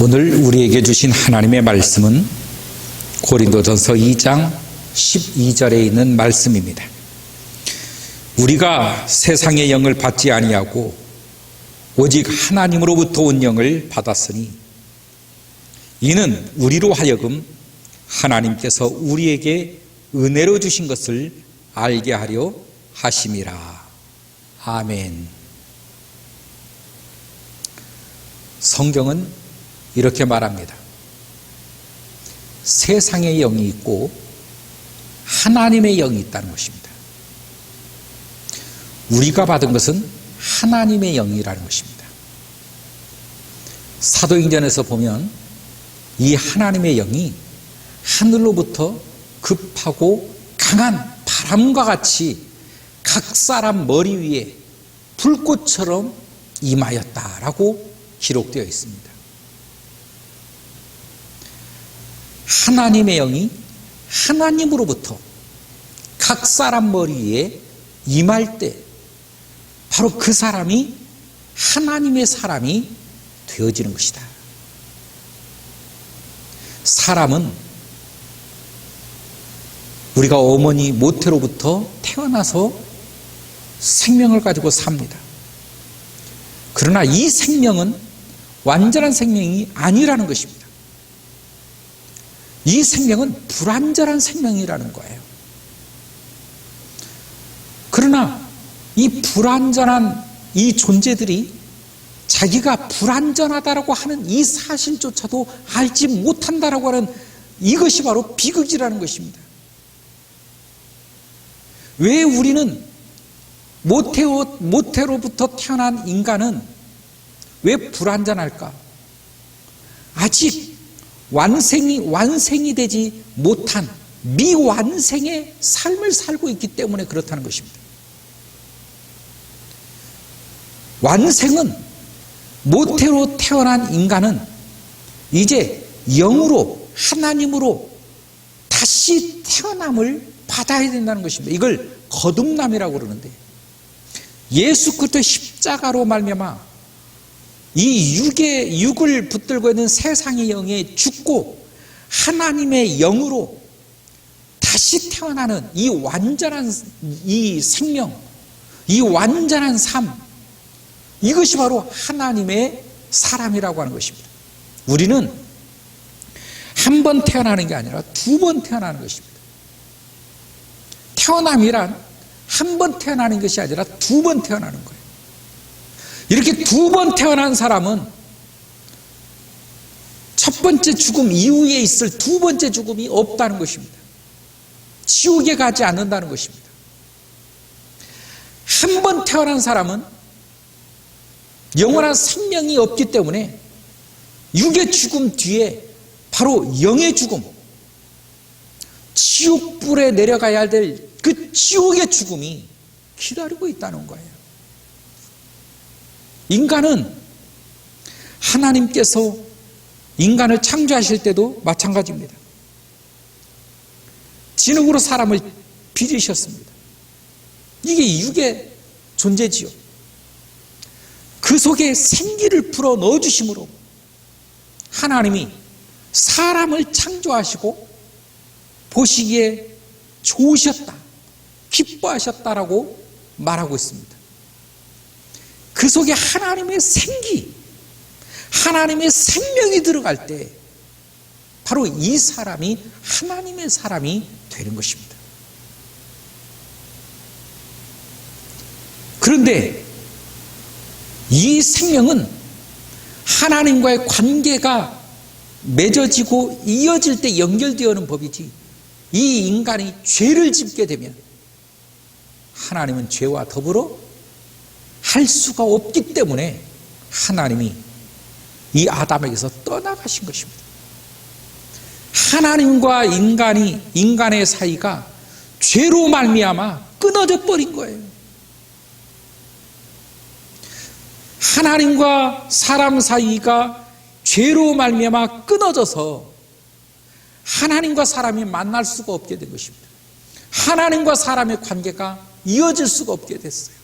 오늘 우리에게 주신 하나님의 말씀은 고린도전서 2장 12절에 있는 말씀입니다. 우리가 세상의 영을 받지 아니하고 오직 하나님으로부터 온 영을 받았으니 이는 우리로 하여금 하나님께서 우리에게 은혜로 주신 것을 알게 하려 하심이라. 아멘. 성경은 이렇게 말합니다. 세상의 영이 있고 하나님의 영이 있다는 것입니다. 우리가 받은 것은 하나님의 영이라는 것입니다. 사도행전에서 보면 이 하나님의 영이 하늘로부터 급하고 강한 바람과 같이 각 사람 머리 위에 불꽃처럼 임하였다라고 기록되어 있습니다. 하나님의 영이 하나님으로부터 각 사람 머리 위에 임할 때 바로 그 사람이 하나님의 사람이 되어지는 것이다. 사람은 우리가 어머니 모태로부터 태어나서 생명을 가지고 삽니다. 그러나 이 생명은 완전한 생명이 아니라는 것입니다. 이 생명은 불완전한 생명이라는 거예요. 그러나 이 불완전한 이 존재들이 자기가 불완전하다라고 하는 이 사실조차도 알지 못한다라고 하는 이것이 바로 비극이라는 것입니다. 왜 우리는 모태로부터 태어난 인간은 왜 불완전할까? 아직 완생이 되지 못한 미완생의 삶을 살고 있기 때문에 그렇다는 것입니다. 완생은 모태로 태어난 인간은 이제 영으로 하나님으로 다시 태어남을 받아야 된다는 것입니다. 이걸 거듭남이라고 그러는데 예수 그리스도의 십자가로 말미암아 이 육을 붙들고 있는 세상의 영에 죽고 하나님의 영으로 다시 태어나는 이 완전한 이 생명, 이 완전한 삶, 이것이 바로 하나님의 사람이라고 하는 것입니다. 우리는 한 번 태어나는 게 아니라 두 번 태어나는 것입니다. 태어남이란 한 번 태어나는 것이 아니라 두 번 태어나는 거예요. 이렇게 두 번 태어난 사람은 첫 번째 죽음 이후에 있을 두 번째 죽음이 없다는 것입니다. 지옥에 가지 않는다는 것입니다. 한 번 태어난 사람은 영원한 생명이 없기 때문에 육의 죽음 뒤에 바로 영의 죽음, 지옥불에 내려가야 될 그 지옥의 죽음이 기다리고 있다는 거예요. 인간은 하나님께서 인간을 창조하실 때도 마찬가지입니다. 진흙으로 사람을 빚으셨습니다. 이게 육의 존재지요. 그 속에 생기를 불어 넣어주심으로 하나님이 사람을 창조하시고 보시기에 좋으셨다, 기뻐하셨다라고 말하고 있습니다. 그 속에 하나님의 생기, 하나님의 생명이 들어갈 때 바로 이 사람이 하나님의 사람이 되는 것입니다. 그런데 이 생명은 하나님과의 관계가 맺어지고 이어질 때 연결되어 오는 법이지, 이 인간이 죄를 짓게 되면 하나님은 죄와 더불어 할 수가 없기 때문에 하나님이 이 아담에게서 떠나가신 것입니다. 하나님과 인간의 사이가 죄로 말미암아 끊어져 버린 거예요. 하나님과 사람 사이가 죄로 말미암아 끊어져서 하나님과 사람이 만날 수가 없게 된 것입니다. 하나님과 사람의 관계가 이어질 수가 없게 됐어요.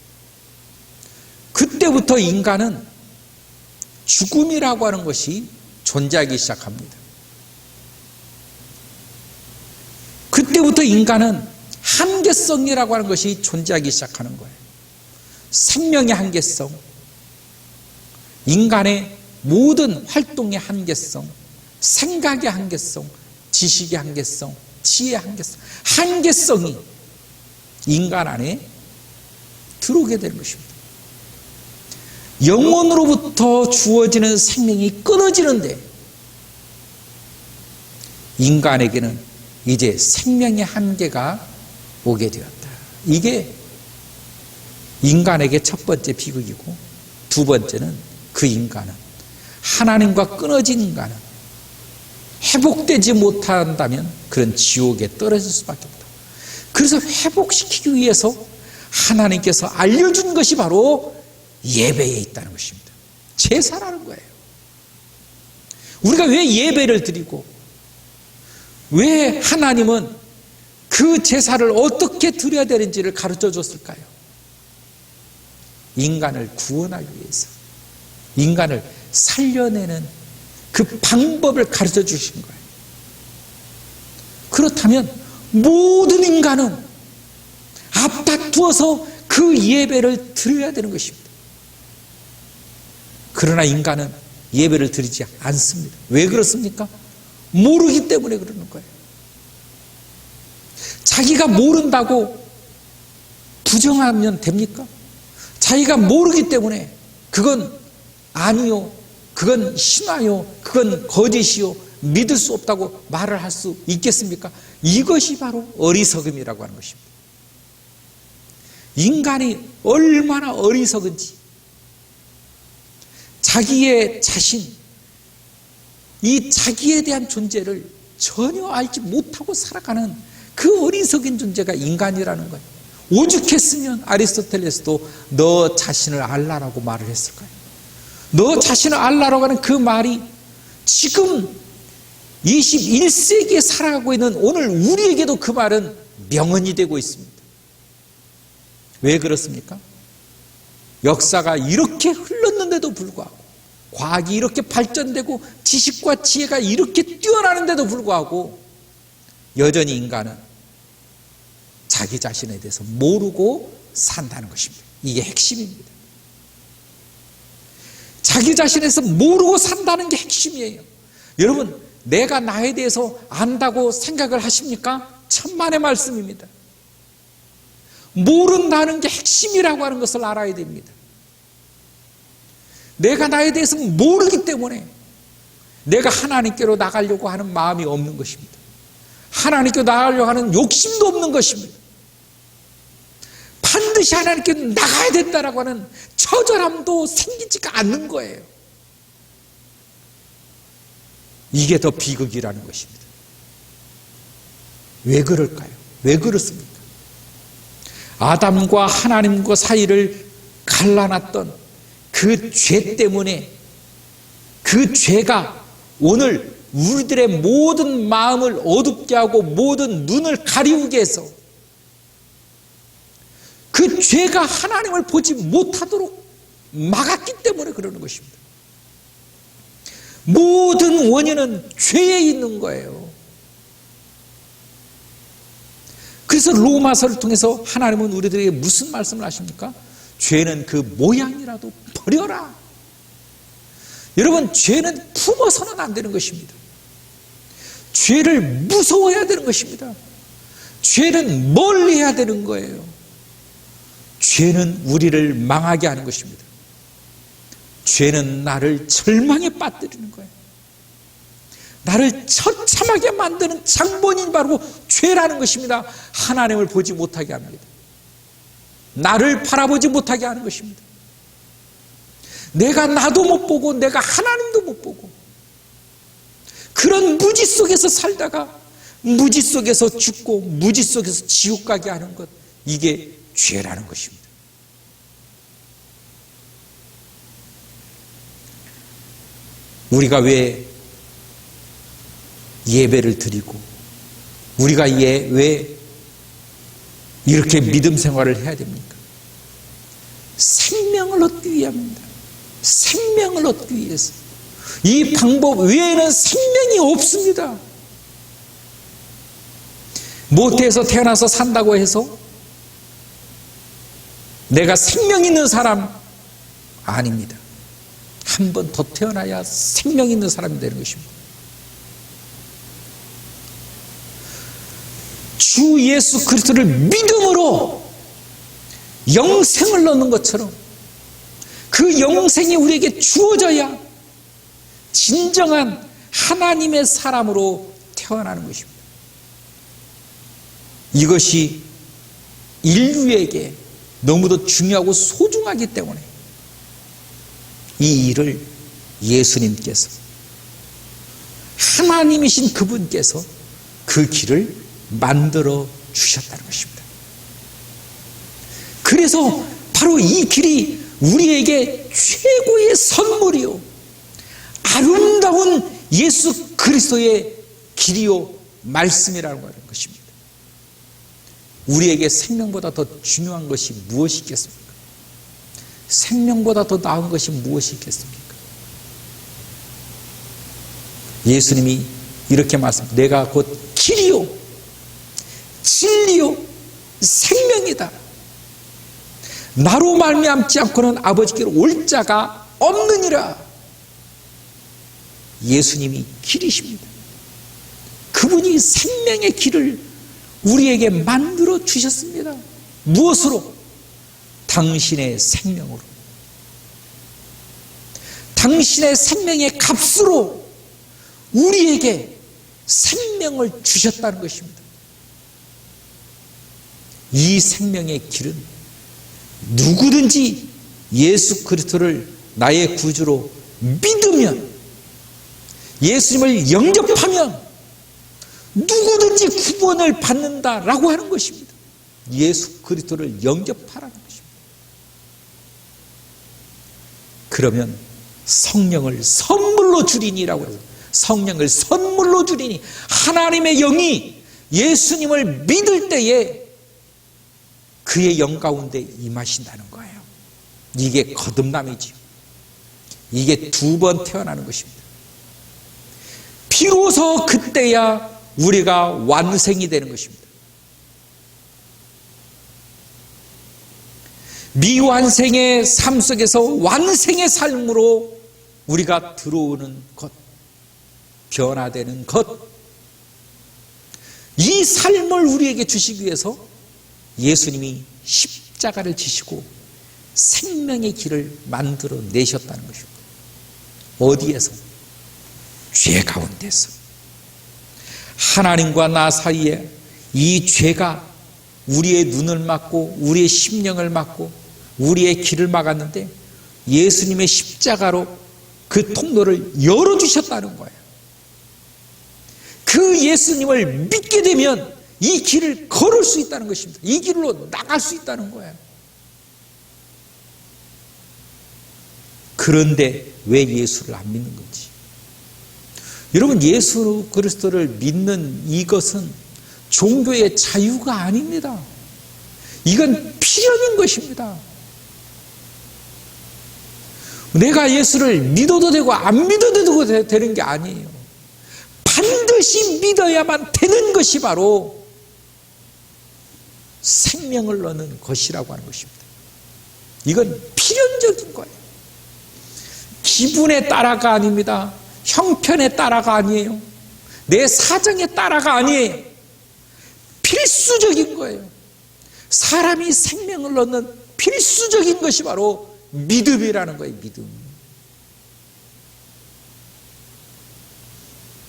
그때부터 인간은 죽음이라고 하는 것이 존재하기 시작합니다. 그때부터 인간은 한계성이라고 하는 것이 존재하기 시작하는 거예요. 생명의 한계성, 인간의 모든 활동의 한계성, 생각의 한계성, 지식의 한계성, 지혜의 한계성, 한계성이 인간 안에 들어오게 되는 것입니다. 영혼으로부터 주어지는 생명이 끊어지는데 인간에게는 이제 생명의 한계가 오게 되었다. 이게 인간에게 첫 번째 비극이고, 두 번째는 그 인간은, 하나님과 끊어진 인간은 회복되지 못한다면 그런 지옥에 떨어질 수밖에 없다. 그래서 회복시키기 위해서 하나님께서 알려준 것이 바로 예배에 있다는 것입니다. 제사라는 거예요. 우리가 왜 예배를 드리고, 왜 하나님은 그 제사를 어떻게 드려야 되는지를 가르쳐 줬을까요? 인간을 구원하기 위해서, 인간을 살려내는 그 방법을 가르쳐 주신 거예요. 그렇다면 모든 인간은 앞다투어서 그 예배를 드려야 되는 것입니다. 그러나 인간은 예배를 드리지 않습니다. 왜 그렇습니까? 모르기 때문에 그러는 거예요. 자기가 모른다고 부정하면 됩니까? 자기가 모르기 때문에 그건 아니요, 그건 신화요, 그건 거짓이요, 믿을 수 없다고 말을 할 수 있겠습니까? 이것이 바로 어리석음이라고 하는 것입니다. 인간이 얼마나 어리석은지, 자기의 자신, 이 자기에 대한 존재를 전혀 알지 못하고 살아가는 그 어리석은 존재가 인간이라는 거예요. 오죽했으면 아리스토텔레스도 너 자신을 알라라고 말을 했을 거예요. 너 자신을 알라라고 하는 그 말이 지금 21세기에 살아가고 있는 오늘 우리에게도 그 말은 명언이 되고 있습니다. 왜 그렇습니까? 역사가 이렇게 흘렀는데도 불구하고, 과학이 이렇게 발전되고 지식과 지혜가 이렇게 뛰어나는데도 불구하고 여전히 인간은 자기 자신에 대해서 모르고 산다는 것입니다. 이게 핵심입니다. 자기 자신에서 모르고 산다는 게 핵심이에요. 여러분, 내가 나에 대해서 안다고 생각을 하십니까? 천만의 말씀입니다. 모른다는 게 핵심이라고 하는 것을 알아야 됩니다. 내가 나에 대해서 모르기 때문에 내가 하나님께로 나가려고 하는 마음이 없는 것입니다. 하나님께로 나가려고 하는 욕심도 없는 것입니다. 반드시 하나님께로 나가야 된다라고 하는 처절함도 생기지가 않는 거예요. 이게 더 비극이라는 것입니다. 왜 그럴까요? 왜 그렇습니까? 아담과 하나님과 사이를 갈라놨던 그 죄 때문에, 그 죄가 오늘 우리들의 모든 마음을 어둡게 하고 모든 눈을 가리우게 해서 그 죄가 하나님을 보지 못하도록 막았기 때문에 그러는 것입니다. 모든 원인은 죄에 있는 거예요. 그래서 로마서를 통해서 하나님은 우리들에게 무슨 말씀을 하십니까? 죄는 그 모양이라도 버려라. 여러분, 죄는 품어서는 안 되는 것입니다. 죄를 무서워해야 되는 것입니다. 죄는 멀리 해야 되는 거예요. 죄는 우리를 망하게 하는 것입니다. 죄는 나를 절망에 빠뜨리는 거예요. 나를 처참하게 만드는 장본인이 바로 죄라는 것입니다. 하나님을 보지 못하게 합니다. 나를 바라보지 못하게 하는 것입니다. 내가 나도 못 보고 내가 하나님도 못 보고 그런 무지 속에서 살다가 무지 속에서 죽고 무지 속에서 지옥 가게 하는 것, 이게 죄라는 것입니다. 우리가 왜 예배를 드리고 우리가 왜 이렇게 믿음 생활을 해야 됩니까? 생명을 얻기 위함입니다. 생명을 얻기 위해서. 이 방법 외에는 생명이 없습니다. 모태에서 태어나서 산다고 해서 내가 생명 있는 사람 아닙니다. 한 번 더 태어나야 생명 있는 사람이 되는 것입니다. 주 예수 그리스도를 믿음으로 영생을 얻는 것처럼 그 영생이 우리에게 주어져야 진정한 하나님의 사람으로 태어나는 것입니다. 이것이 인류에게 너무도 중요하고 소중하기 때문에 이 일을 예수님께서, 하나님이신 그분께서 그 길을 만들어 주셨다는 것입니다. 그래서 바로 이 길이 우리에게 최고의 선물이요, 아름다운 예수 그리스도의 길이요 말씀이라는 것입니다. 우리에게 생명보다 더 중요한 것이 무엇이 있겠습니까? 생명보다 더 나은 것이 무엇이 있겠습니까? 예수님이 이렇게 말씀합니다. 내가 곧 길이요 진리요 생명이다. 나로 말미암지 않고는 아버지께로 올 자가 없느니라. 예수님이 길이십니다. 그분이 생명의 길을 우리에게 만들어 주셨습니다. 무엇으로? 당신의 생명으로. 당신의 생명의 값으로 우리에게 생명을 주셨다는 것입니다. 이 생명의 길은 누구든지 예수 그리스도를 나의 구주로 믿으면, 예수님을 영접하면 누구든지 구원을 받는다라고 하는 것입니다. 예수 그리스도를 영접하라는 것입니다. 그러면 성령을 선물로 주리니라고 해서, 성령을 선물로 주리니, 하나님의 영이 예수님을 믿을 때에 그의 영 가운데 임하신다는 거예요. 이게 거듭남이지요. 이게 두 번 태어나는 것입니다. 비로소 그때야 우리가 완생이 되는 것입니다. 미완생의 삶 속에서 완생의 삶으로 우리가 들어오는 것, 변화되는 것, 이 삶을 우리에게 주시기 위해서 예수님이 십자가를 지시고 생명의 길을 만들어 내셨다는 것입니다. 어디에서? 죄 가운데서. 하나님과 나 사이에 이 죄가 우리의 눈을 막고 우리의 심령을 막고 우리의 길을 막았는데, 예수님의 십자가로 그 통로를 열어주셨다는 거예요. 그 예수님을 믿게 되면 이 길을 걸을 수 있다는 것입니다. 이 길로 나갈 수 있다는 거예요. 그런데 왜 예수를 안 믿는 건지. 여러분, 예수 그리스도를 믿는 이것은 종교의 자유가 아닙니다. 이건 필연인 것입니다. 내가 예수를 믿어도 되고 안 믿어도 되는 게 아니에요. 반드시 믿어야만 되는 것이 바로 생명을 얻는 것이라고 하는 것입니다. 이건 필연적인 거예요. 기분에 따라가 아닙니다. 형편에 따라가 아니에요. 내 사정에 따라가 아니에요. 필수적인 거예요. 사람이 생명을 얻는 필수적인 것이 바로 믿음이라는 거예요. 믿음.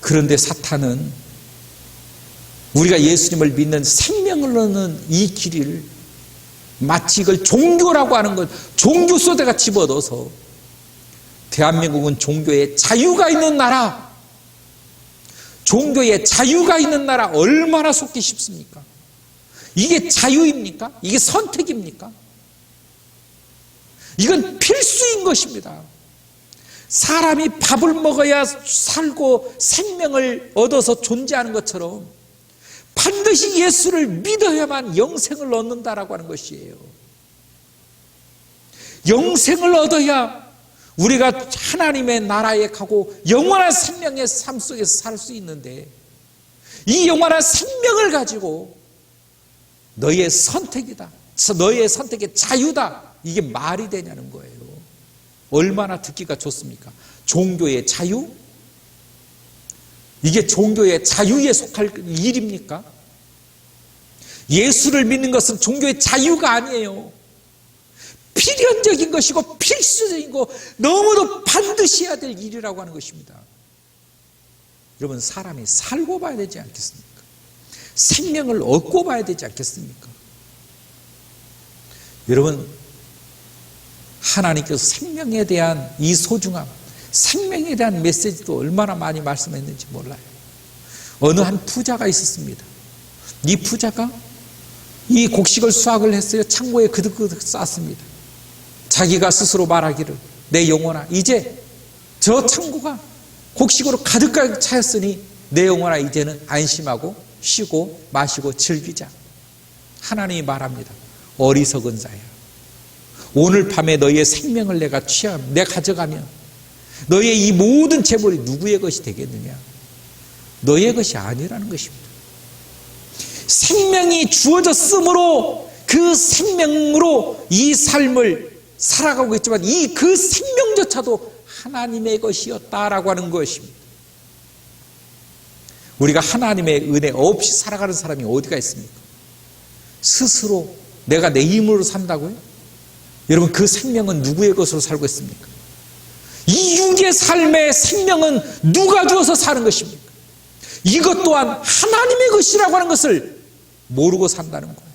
그런데 사탄은 우리가 예수님을 믿는 생명을 얻는 이 길을 마치 이걸 종교라고 하는 것, 종교 속에다가 집어넣어서, 대한민국은 종교의 자유가 있는 나라, 종교의 자유가 있는 나라 얼마나 속기 쉽습니까? 이게 자유입니까? 이게 선택입니까? 이건 필수인 것입니다. 사람이 밥을 먹어야 살고 생명을 얻어서 존재하는 것처럼 반드시 예수를 믿어야만 영생을 얻는다라고 하는 것이에요. 영생을 얻어야 우리가 하나님의 나라에 가고 영원한 생명의 삶 속에서 살 수 있는데, 이 영원한 생명을 가지고 너의 선택이다, 너의 선택의 자유다, 이게 말이 되냐는 거예요. 얼마나 듣기가 좋습니까? 종교의 자유? 이게 종교의 자유에 속할 일입니까? 예수를 믿는 것은 종교의 자유가 아니에요. 필연적인 것이고 필수적인 거, 너무도 반드시 해야 될 일이라고 하는 것입니다. 여러분, 사람이 살고 봐야 되지 않겠습니까? 생명을 얻고 봐야 되지 않겠습니까? 여러분, 하나님께서 생명에 대한 이 소중함, 생명에 대한 메시지도 얼마나 많이 말씀했는지 몰라요. 어느 한 부자가 있었습니다. 이 부자가 이 곡식을 수확을 했어요. 창고에 그득그득 쌓았습니다. 자기가 스스로 말하기를, 내 영혼아, 이제 저 창고가 곡식으로 가득가득 차였으니 내 영혼아, 이제는 안심하고 쉬고 마시고 즐기자. 하나님이 말합니다. 어리석은 자야, 오늘 밤에 너희의 생명을 내가 가져가면 너희의 이 모든 재물이 누구의 것이 되겠느냐? 너희의 것이 아니라는 것입니다. 생명이 주어졌으므로 그 생명으로 이 삶을 살아가고 있지만, 그 생명조차도 하나님의 것이었다라고 하는 것입니다. 우리가 하나님의 은혜 없이 살아가는 사람이 어디가 있습니까? 스스로 내가 내 힘으로 산다고요? 여러분, 그 생명은 누구의 것으로 살고 있습니까? 이 육의 삶의 생명은 누가 주어서 사는 것입니까? 이것 또한 하나님의 것이라고 하는 것을 모르고 산다는 거예요.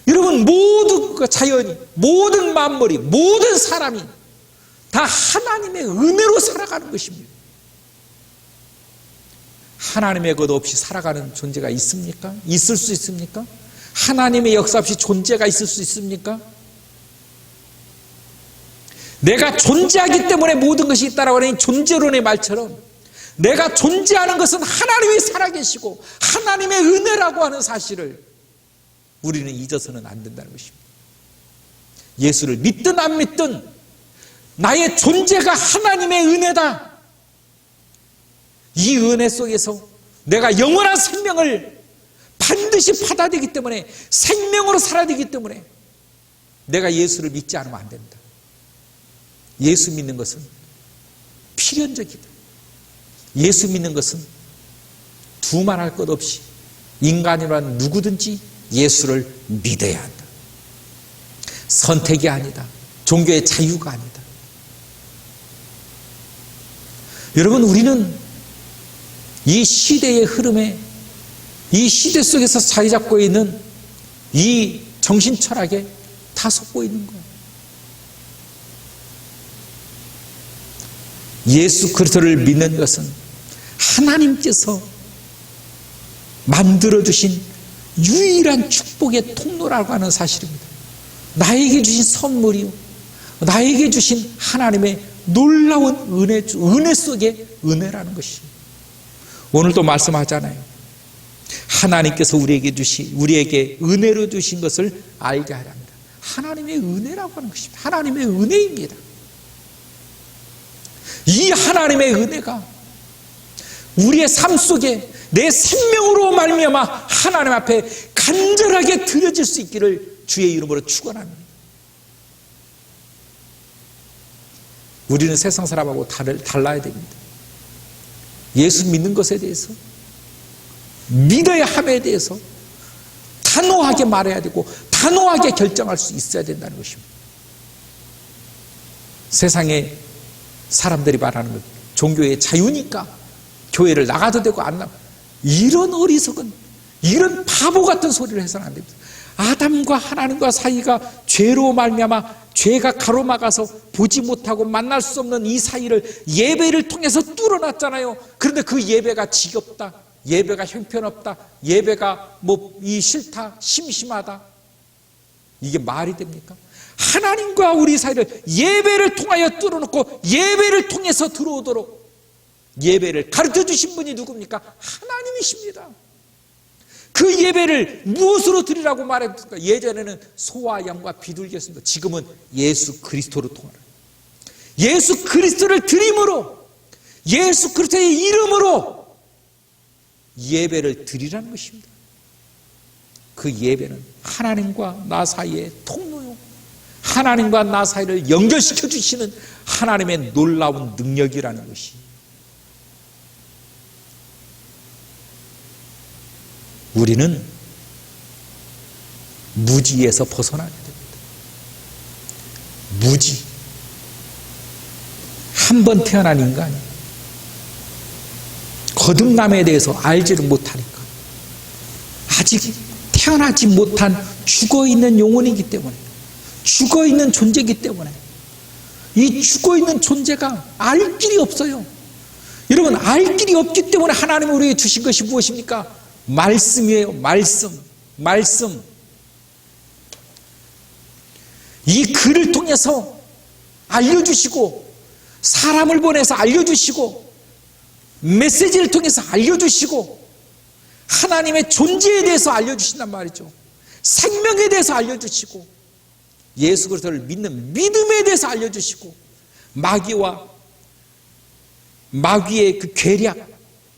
여러분, 모든 자연이, 모든 만물이, 모든 사람이 다 하나님의 은혜로 살아가는 것입니다. 하나님의 것 없이 살아가는 존재가 있습니까? 있을 수 있습니까? 하나님의 역사 없이 존재가 있을 수 있습니까? 내가 존재하기 때문에 모든 것이 있다라고 하는 존재론의 말처럼, 내가 존재하는 것은 하나님이 살아계시고 하나님의 은혜라고 하는 사실을 우리는 잊어서는 안 된다는 것입니다. 예수를 믿든 안 믿든 나의 존재가 하나님의 은혜다. 이 은혜 속에서 내가 영원한 생명을 반드시 받아야 되기 때문에, 생명으로 살아야 되기 때문에 내가 예수를 믿지 않으면 안 된다. 예수 믿는 것은 필연적이다. 예수 믿는 것은 두말할 것 없이 인간이란 누구든지 예수를 믿어야 한다. 선택이 아니다. 종교의 자유가 아니다. 여러분, 우리는 이 시대의 흐름에, 이 시대 속에서 자리 잡고 있는 이 정신 철학에 다 속고 있는 거예요. 예수 그리스도를 믿는 것은 하나님께서 만들어주신 유일한 축복의 통로라고 하는 사실입니다. 나에게 주신 선물이요, 나에게 주신 하나님의 놀라운 은혜 속의 은혜라는 것입니다. 오늘도 말씀하잖아요. 하나님께서 우리에게 은혜로 주신 것을 알게 하려 합니다. 하나님의 은혜라고 하는 것입니다. 하나님의 은혜입니다. 이 하나님의 은혜가 우리의 삶 속에 내 생명으로 말미암아 하나님 앞에 간절하게 드려질 수 있기를 주의 이름으로 축원합니다. 우리는 세상 사람하고 달라야 됩니다. 예수 믿는 것에 대해서, 믿어야 함에 대해서 단호하게 말해야 되고 단호하게 결정할 수 있어야 된다는 것입니다. 세상에 사람들이 말하는 것, 종교의 자유니까 교회를 나가도 되고 안 나가도, 이런 어리석은, 이런 바보 같은 소리를 해서는 안 됩니다. 아담과 하나님과 사이가 죄로 말미암아 죄가 가로막아서 보지 못하고 만날 수 없는 이 사이를 예배를 통해서 뚫어놨잖아요. 그런데 그 예배가 지겹다, 예배가 형편없다, 예배가 싫다, 심심하다, 이게 말이 됩니까? 하나님과 우리 사이를 예배를 통하여 뚫어놓고 예배를 통해서 들어오도록 예배를 가르쳐 주신 분이 누굽니까? 하나님이십니다. 그 예배를 무엇으로 드리라고 말했습니까? 예전에는 소와 양과 비둘기였습니다. 지금은 예수 그리스도로 통하라. 예수 그리스도를 드림으로, 예수 그리스도의 이름으로 예배를 드리라는 것입니다. 그 예배는 하나님과 나 사이의 통로요, 하나님과 나 사이를 연결시켜 주시는 하나님의 놀라운 능력이라는 것이, 우리는 무지에서 벗어나야 됩니다. 무지. 한 번 태어난 인간이 거듭남에 대해서 알지를 못하니까, 아직 태어나지 못한 죽어있는 영혼이기 때문에, 죽어있는 존재이기 때문에, 이 죽어있는 존재가 알 길이 없어요. 여러분, 알 길이 없기 때문에 하나님이 우리에게 주신 것이 무엇입니까? 말씀이에요. 말씀. 이 글을 통해서 알려주시고, 사람을 보내서 알려주시고, 메시지를 통해서 알려주시고, 하나님의 존재에 대해서 알려주신단 말이죠. 생명에 대해서 알려주시고, 예수 그리스도를 믿는 믿음에 대해서 알려주시고, 마귀의 그 괴략,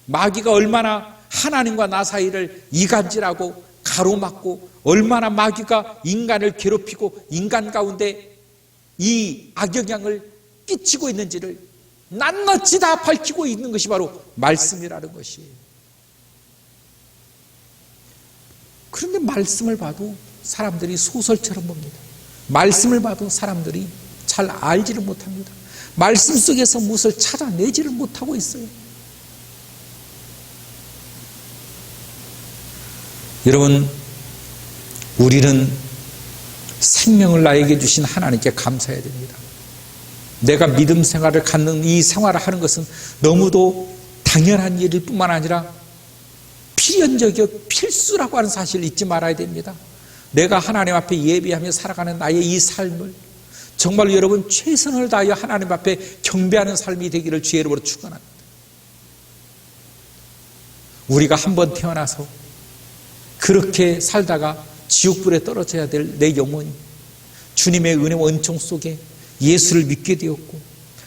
마귀가 얼마나 하나님과 나 사이를 이간질하고 가로막고, 얼마나 마귀가 인간을 괴롭히고 인간 가운데 이 악영향을 끼치고 있는지를 낱낱이 다 밝히고 있는 것이 바로 말씀이라는 것이에요. 그런데 말씀을 봐도 사람들이 소설처럼 봅니다. 말씀을 봐도 사람들이 잘 알지를 못합니다. 말씀 속에서 무엇을 찾아내지를 못하고 있어요. 여러분, 우리는 생명을 나에게 주신 하나님께 감사해야 됩니다. 내가 믿음 생활을 갖는 이 생활을 하는 것은 너무도 당연한 일일 뿐만 아니라 필연적이요, 필수라고 하는 사실을 잊지 말아야 됩니다. 내가 하나님 앞에 예배하며 살아가는 나의 이 삶을 정말로 여러분 최선을 다하여 하나님 앞에 경배하는 삶이 되기를 주의 이름으로 축원합니다. 우리가 한번 태어나서 그렇게 살다가 지옥불에 떨어져야 될 내 영혼이 주님의 은혜와 은총 속에 예수를 믿게 되었고,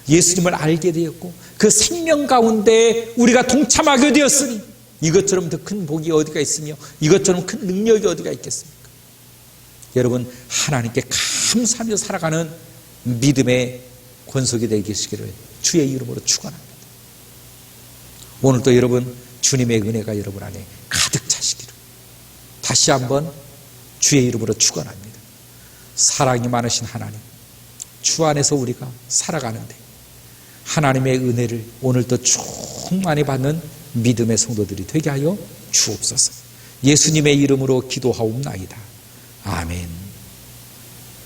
예수님을 알게 되었고, 그 생명 가운데 우리가 동참하게 되었으니 이것처럼 더 큰 복이 어디가 있으며 이것처럼 큰 능력이 어디가 있겠습니까? 여러분, 하나님께 감사하며 살아가는 믿음의 권속이 되시기를 주의 이름으로 축원합니다. 오늘도 여러분 주님의 은혜가 여러분 안에 가득 차시기를 다시 한번 주의 이름으로 축원합니다. 사랑이 많으신 하나님, 주 안에서 우리가 살아가는데 하나님의 은혜를 오늘도 충만히 받는 믿음의 성도들이 되게 하여 주옵소서. 예수님의 이름으로 기도하옵나이다. 아멘.